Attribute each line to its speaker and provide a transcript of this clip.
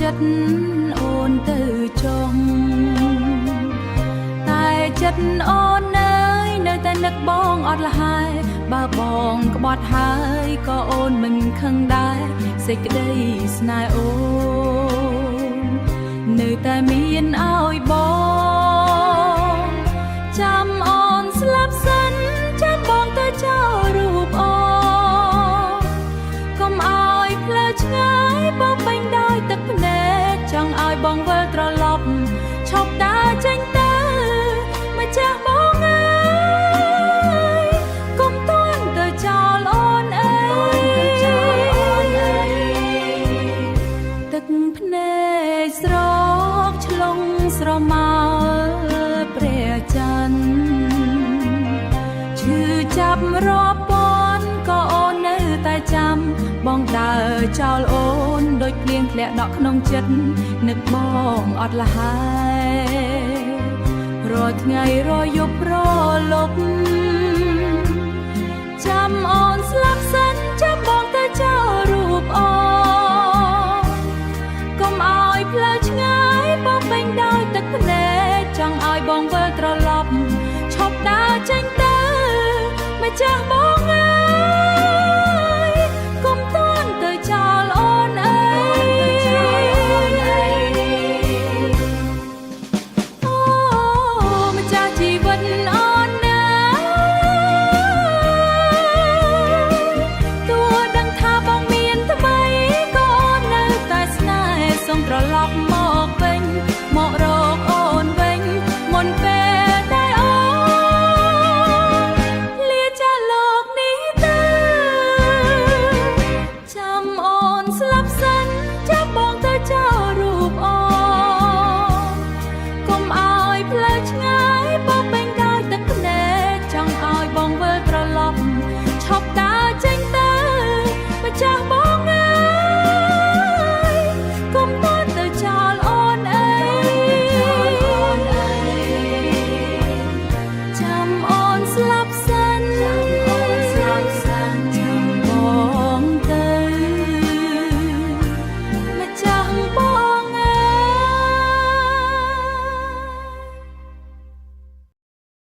Speaker 1: ចិត្តអូនទៅចុងតែចិត្តអូននៅតែនឹកបងអត់លហើយបើបងក្បត់ហើយក៏អូនមិនខឹងដែរសេចក្តីស្នេហ៍អូននៅតែមានឲ្យបងចាំអូនស្លាប់សិនចាំបងទៅចោលរូបអូនកុំឲ្យផ្លូវឆ្ងាយបោកពេញដោយទឹកភ្នែកចង់ឲ្យបងវិលត្រឡប់ឈប់ដើរចេញទៅម្ចាស់បងអើយកុំទាន់ទៅចោលអូនអើយទឹកភ្នែកស្រកឆ្លងស្រមោលព្រះច័ន្ទឈឺចាប់រាប់ពាន់ក៏អូននៅតែចាំបងដើរចោលអូនដូចភ្លៀងធ្លាក់ដក់ក្នុងចិត្តនឹកបងអត់លហើយរាល់ថ្ងៃរាល់យប់រលប់ចាំអូនស្លាប់សិនចាំបងទៅចោលរូបអូនកុំឲ្យផ្លូវឆ្ងាយបោកពេញដោយទឹកភ្នែកចង់ឲ្យបងវិលត្រឡប់ឈប់ដើរចេញទៅម្ចាស់